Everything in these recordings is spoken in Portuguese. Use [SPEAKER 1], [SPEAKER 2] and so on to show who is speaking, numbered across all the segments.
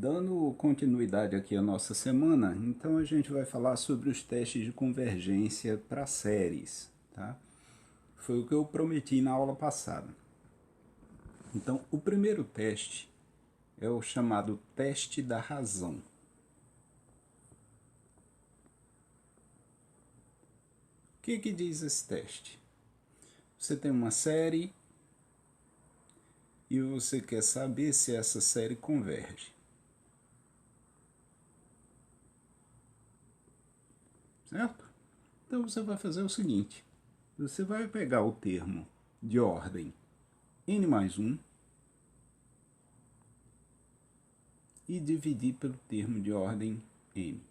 [SPEAKER 1] Dando continuidade aqui à nossa semana, então a gente vai falar sobre os testes de convergência para séries, tá? Foi o que eu prometi na aula passada. Então, o primeiro teste é o chamado teste da razão. O que diz esse teste? Você tem uma série e você quer saber se essa série converge. Certo? Então você vai fazer o seguinte, você vai pegar o termo de ordem n mais 1 e dividir pelo termo de ordem n.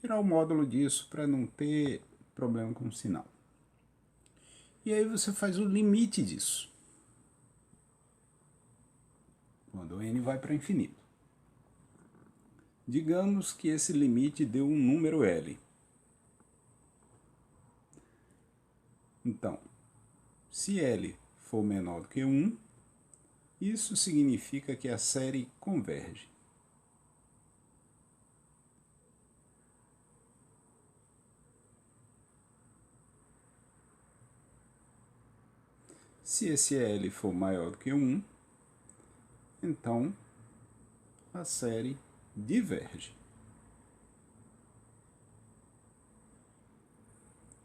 [SPEAKER 1] Tirar o módulo disso para não ter problema com o sinal. E aí você faz o limite disso, quando n vai para infinito. Digamos que esse limite deu um número L. Então, se L for menor do que 1, isso significa que a série converge. Se esse L for maior do que 1, então a série diverge.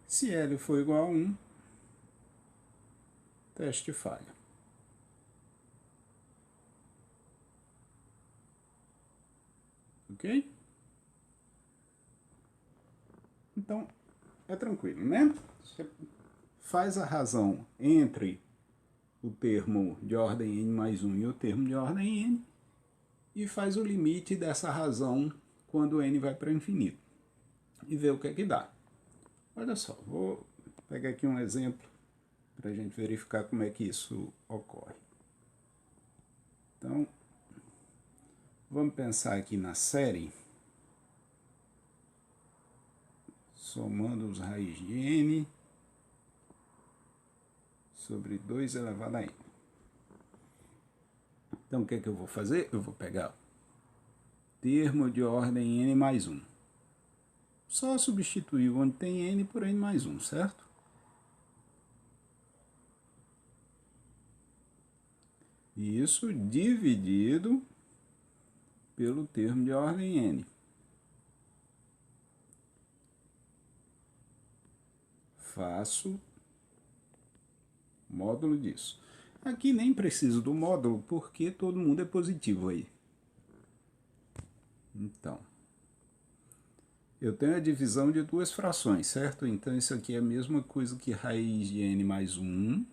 [SPEAKER 1] Se L for igual a 1, teste falha. Ok? Então, é tranquilo, né? Você faz a razão entre o termo de ordem n mais 1 e o termo de ordem n e faz o limite dessa razão quando n vai para infinito. E vê o que é que dá. Olha só, vou pegar aqui um exemplo para a gente verificar como é que isso ocorre. Então, vamos pensar aqui na série, somando os raiz de n sobre 2 elevado a n. Então, o que é que eu vou fazer? Eu vou pegar termo de ordem n mais 1. Só substituir onde tem n por n mais 1, certo? Isso dividido pelo termo de ordem n. Faço módulo disso. Aqui nem preciso do módulo, porque todo mundo é positivo aí. Então, eu tenho a divisão de duas frações, certo? Então, isso aqui é a mesma coisa que raiz de n mais 1,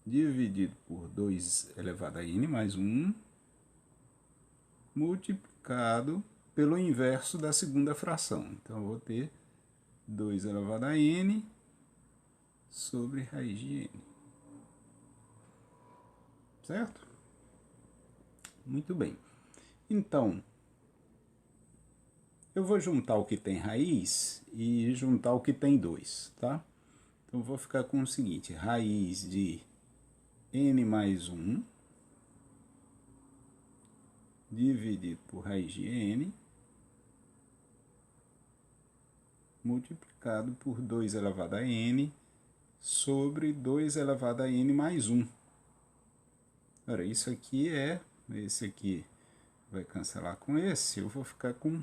[SPEAKER 1] dividido por 2 elevado a n mais 1, multiplicado pelo inverso da segunda fração. Então, eu vou ter 2 elevado a n sobre raiz de n. Certo? Muito bem. Então, eu vou juntar o que tem raiz e juntar o que tem 2, tá? Então, eu vou ficar com o seguinte, raiz de n mais 1 dividido por raiz de n multiplicado por 2 elevado a n sobre 2 elevado a n mais 1. Ora, isso aqui esse aqui vai cancelar com esse, eu vou ficar com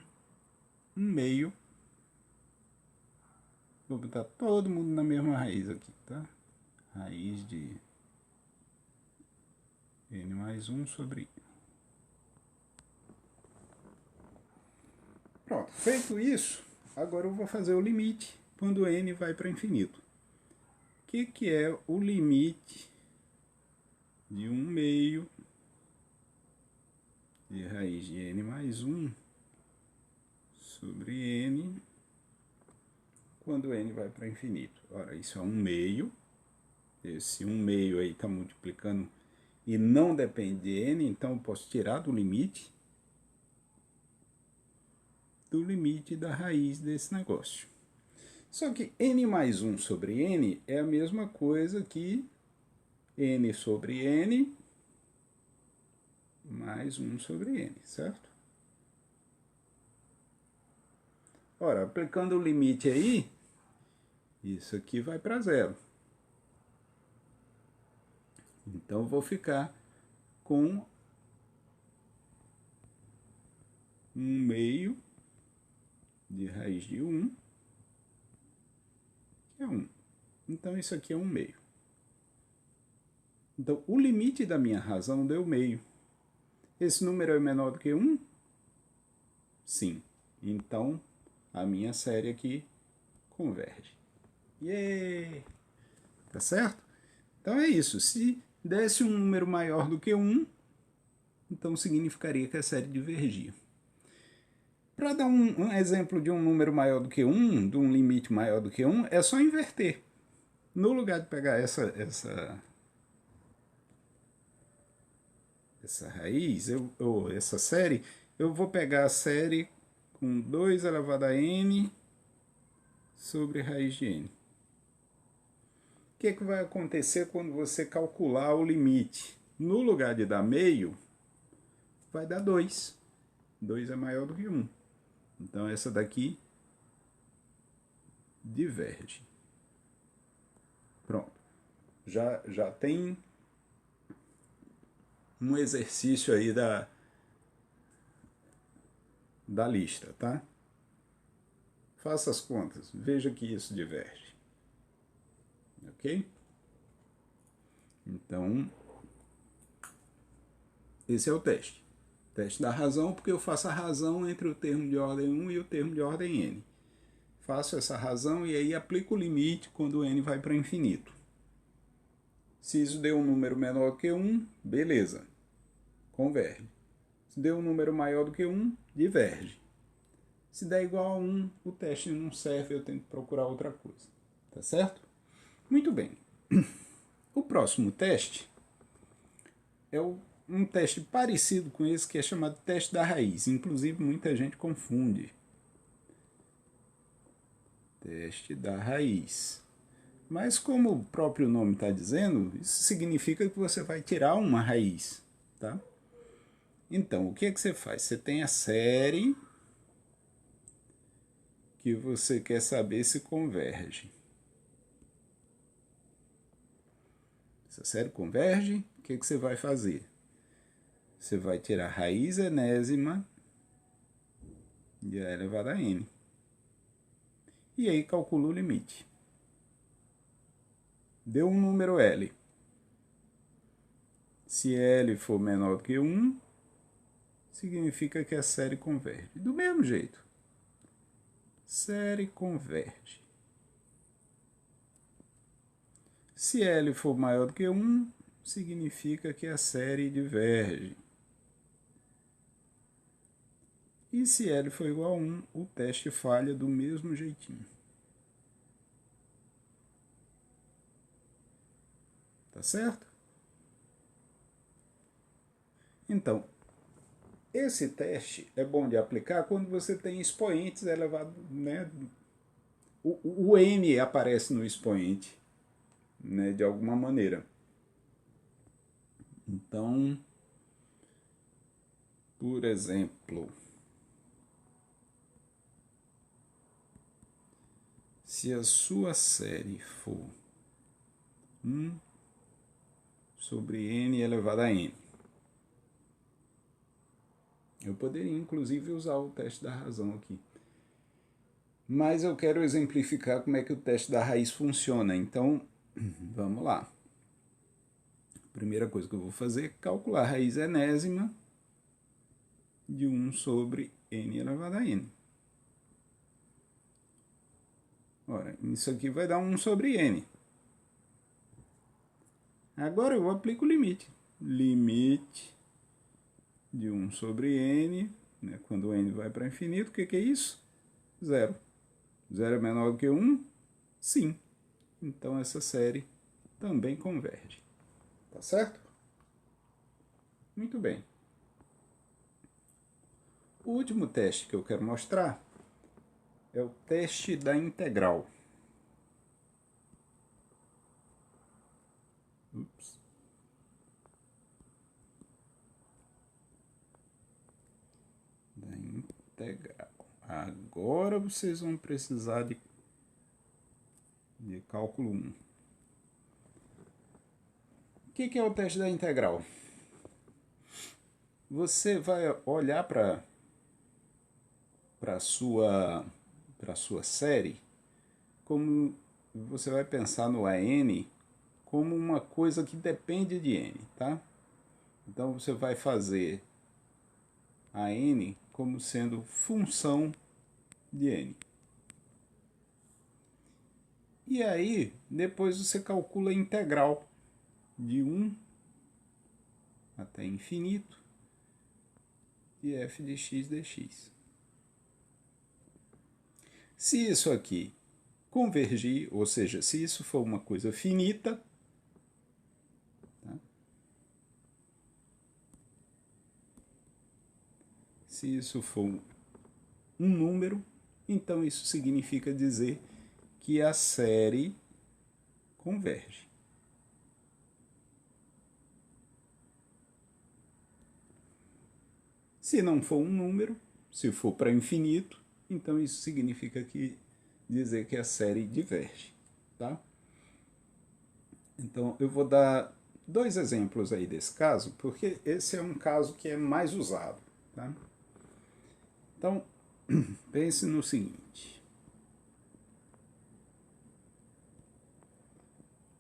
[SPEAKER 1] 1/2. Vou botar todo mundo na mesma raiz aqui, tá? Raiz de n mais 1 sobre... Pronto, feito isso, agora eu vou fazer o limite quando n vai para infinito. O que é o limite de 1/2 de raiz de n mais 1 sobre n quando n vai para infinito? Ora, isso é 1/2. Esse 1/2 aí está multiplicando e não depende de n, então eu posso tirar do limite da raiz desse negócio. Só que n mais 1 sobre n é a mesma coisa que n sobre n mais 1 sobre n, certo? Ora, aplicando o limite aí, isso aqui vai para zero. Então, vou ficar com 1/2 de raiz de 1, que é 1. Então, isso aqui é 1/2. Então, o limite da minha razão deu meio. Esse número é menor do que 1? Sim. Então, a minha série aqui converge. Yay! Tá certo? Então é isso. Se desse um número maior do que 1, então significaria que a série divergia. Para dar um exemplo de um número maior do que 1, de um limite maior do que 1, é só inverter. No lugar de pegar essa raiz, essa série, eu vou pegar a série com 2 elevado a n sobre raiz de n. O que vai acontecer quando você calcular o limite? No lugar de dar meio, vai dar 2. 2 é maior do que 1. Então, essa daqui diverge. Pronto. Já tem um exercício aí da lista, tá? Faça as contas. Veja que isso diverge. Ok? Então, esse é o teste. Teste da razão, porque eu faço a razão entre o termo de ordem 1 e o termo de ordem n. Faço essa razão e aí aplico o limite quando o n vai para infinito. Se isso deu um número menor que 1, beleza, converge. Se deu um número maior do que 1, diverge. Se der igual a 1, o teste não serve, eu tenho que procurar outra coisa. Tá certo? Muito bem. O próximo teste é um teste parecido com esse que é chamado teste da raiz. Inclusive, muita gente confunde. Teste da raiz. Mas como o próprio nome está dizendo, isso significa que você vai tirar uma raiz, tá? Então, o que é que você faz? Você tem a série que você quer saber se converge. Essa série converge, o que é que você vai fazer? Você vai tirar a raiz enésima de A elevado a n. E aí calcula o limite. Deu um número L. Se L for menor do que 1, significa que a série converge. Do mesmo jeito. Série converge. Se L for maior do que 1, significa que a série diverge. E se L for igual a 1, o teste falha do mesmo jeitinho. Tá certo? Então, esse teste é bom de aplicar quando você tem expoentes elevados, né? O n aparece no expoente, né, de alguma maneira. Então, por exemplo, se a sua série for 1 sobre n elevado a n, eu poderia inclusive usar o teste da razão aqui. Mas eu quero exemplificar como é que o teste da raiz funciona. Então, vamos lá. A primeira coisa que eu vou fazer é calcular a raiz enésima de 1 sobre n elevado a n. Ora, isso aqui vai dar 1 sobre n. Agora eu aplico o limite. Limite de 1 sobre n, né, quando o n vai para infinito, o que é isso? 0. 0 é menor do que 1? Sim. Então essa série também converge. Tá certo? Muito bem. O último teste que eu quero mostrar é o teste da integral. Ups. integral. Agora vocês vão precisar de cálculo 1. O que é o teste da integral? Você vai olhar para a sua série, como você vai pensar no AN como uma coisa que depende de n, tá? Então você vai fazer a n como sendo função de n. E aí, depois você calcula a integral de 1 até infinito de f de x dx. Se isso aqui convergir, ou seja, se isso for uma coisa finita, tá? Se isso for um número, então isso significa dizer que a série converge. Se não for um número, se for para infinito, então isso significa dizer que a série diverge, tá? Então eu vou dar 2 exemplos aí desse caso, porque esse é um caso que é mais usado, tá? Então, pense no seguinte.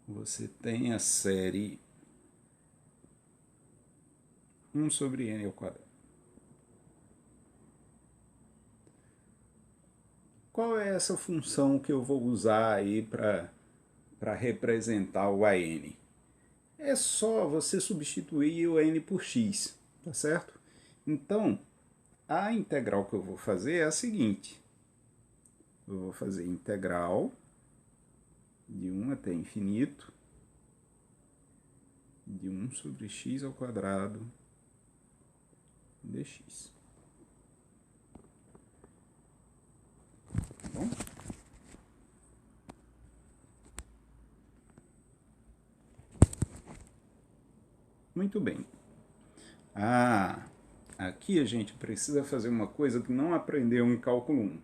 [SPEAKER 1] Você tem a série 1 sobre n ao quadrado. Qual é essa função que eu vou usar aí para representar o AN? É só você substituir o n por x, tá certo? Então, a integral que eu vou fazer é a seguinte. Eu vou fazer integral de 1 até infinito de 1 sobre x ao quadrado dx. Tá bom? Muito bem. Aqui a gente precisa fazer uma coisa que não aprendeu em cálculo 1.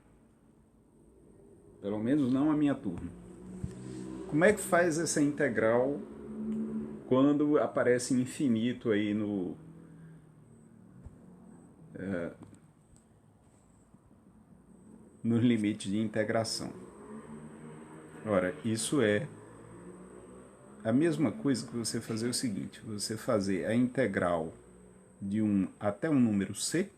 [SPEAKER 1] Pelo menos não a minha turma. Como é que faz essa integral quando aparece infinito aí nos limites de integração? Ora, isso é a mesma coisa que você fazer o seguinte, você fazer a integral de 1 até um número c,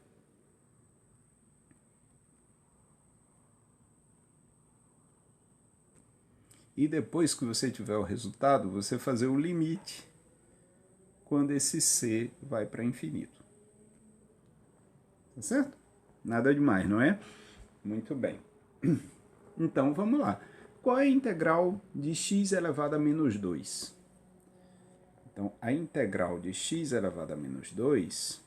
[SPEAKER 1] e depois que você tiver o resultado, você fazer o limite quando esse c vai para infinito. Tá certo? Nada demais, não é? Muito bem. Então, vamos lá. Qual é a integral de x elevado a menos 2? Então, a integral de x elevado a menos 2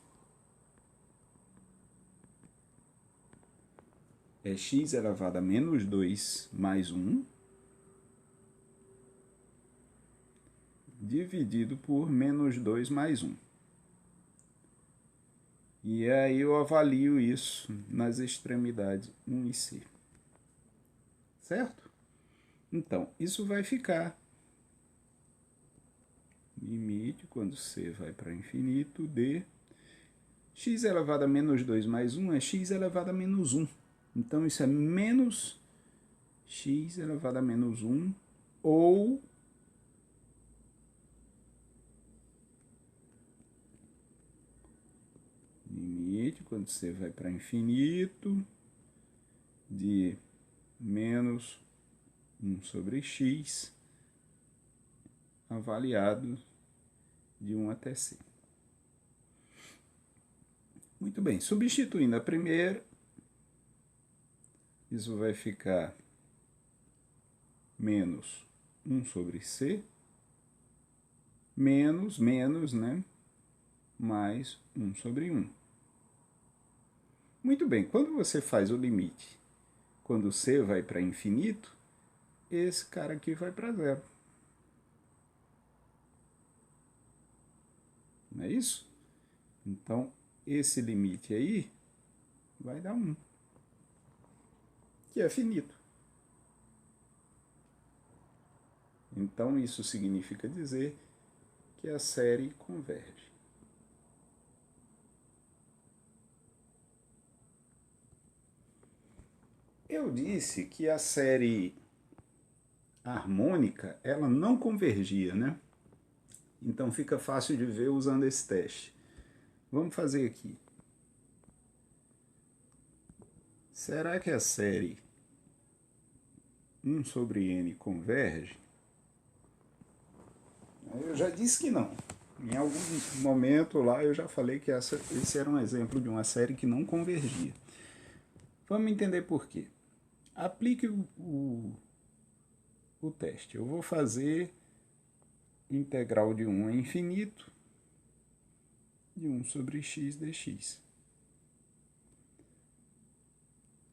[SPEAKER 1] é x elevado a menos 2 mais 1 dividido por menos 2 mais 1. E aí eu avalio isso nas extremidades 1 e c. Certo? Então, isso vai ficar limite, quando c vai para infinito, de x elevado a menos 2 mais 1 é x elevado a menos 1. Então, isso é menos x elevado a menos 1, ou limite, quando c vai para infinito, de menos 1 sobre x, avaliado de 1 até c. Muito bem, substituindo a primeira, isso vai ficar menos 1 sobre c, menos, né? Mais 1 sobre 1. Muito bem, quando você faz o limite, quando c vai para infinito, esse cara aqui vai para zero. Não é isso? Então, esse limite aí vai dar 1, que é finito. Então isso significa dizer que a série converge. Eu disse que a série harmônica, ela não convergia, né? Então fica fácil de ver usando esse teste. Vamos fazer aqui. Será que a série 1 sobre n converge? Eu já disse que não. Em algum momento lá eu já falei que esse era um exemplo de uma série que não convergia. Vamos entender por quê. Aplique o teste. Eu vou fazer integral de 1 a infinito de 1 sobre x dx.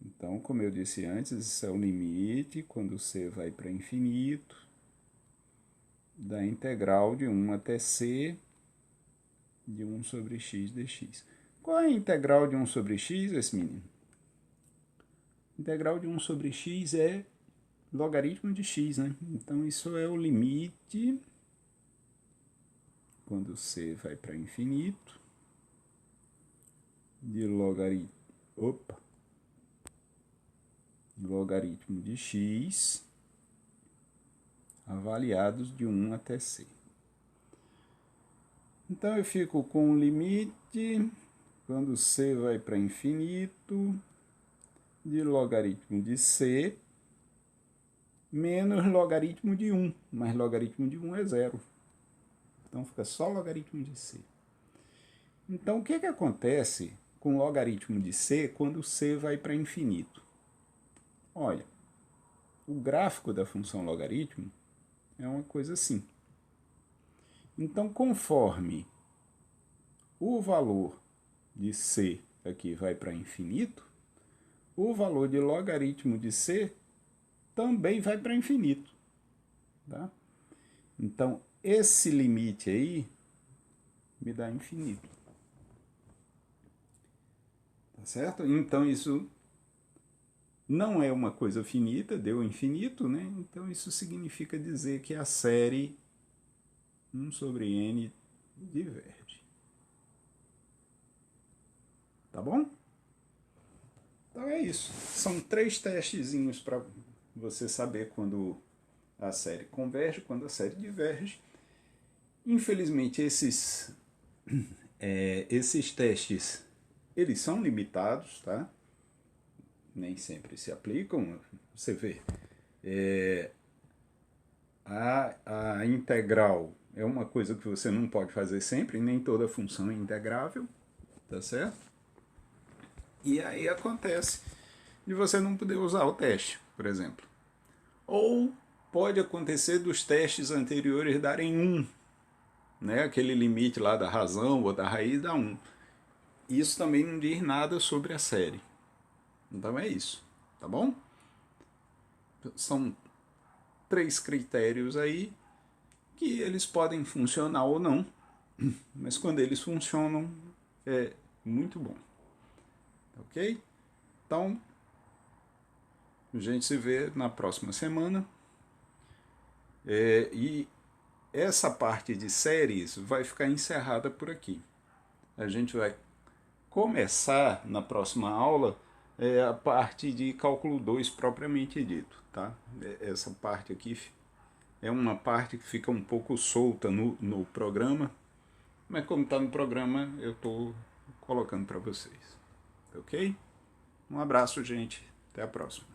[SPEAKER 1] Então, como eu disse antes, isso é o limite quando c vai para infinito da integral de 1 até c de 1 sobre x dx. Qual é a integral de 1 sobre x, esse menino? Integral de 1 sobre x é logaritmo de x, né? Então, isso é o limite quando c vai para infinito de logaritmo de x avaliados de 1 até c. Então, eu fico com o limite quando c vai para infinito de logaritmo de c menos logaritmo de 1, mas logaritmo de 1 é 0. Então, fica só logaritmo de c. Então, o que acontece com o logaritmo de c quando c vai para infinito? Olha, o gráfico da função logaritmo é uma coisa assim. Então, conforme o valor de c aqui vai para infinito, o valor de logaritmo de c também vai para infinito. Tá? Então, esse limite aí me dá infinito. Tá certo? Então, isso não é uma coisa finita, deu infinito, né? Então, isso significa dizer que a série 1 sobre n diverge. Tá bom? Então é isso. São 3 testezinhos para você saber quando a série converge, quando a série diverge. Infelizmente, esses testes, eles são limitados, tá? Nem sempre se aplicam. Você vê, a integral é uma coisa que você não pode fazer sempre, nem toda função é integrável, tá certo? E aí acontece de você não poder usar o teste, por exemplo. Ou pode acontecer dos testes anteriores darem 1, né? Aquele limite lá da razão ou da raiz dá 1. Isso também não diz nada sobre a série. Então é isso, tá bom? São 3 critérios aí que eles podem funcionar ou não, mas quando eles funcionam é muito bom. Ok? Então, a gente se vê na próxima semana. E essa parte de séries vai ficar encerrada por aqui. A gente vai começar na próxima aula a parte de cálculo 2 propriamente dito. Tá? Essa parte aqui é uma parte que fica um pouco solta no programa, mas como está no programa, eu estou colocando para vocês. Ok? Um abraço, gente. Até a próxima.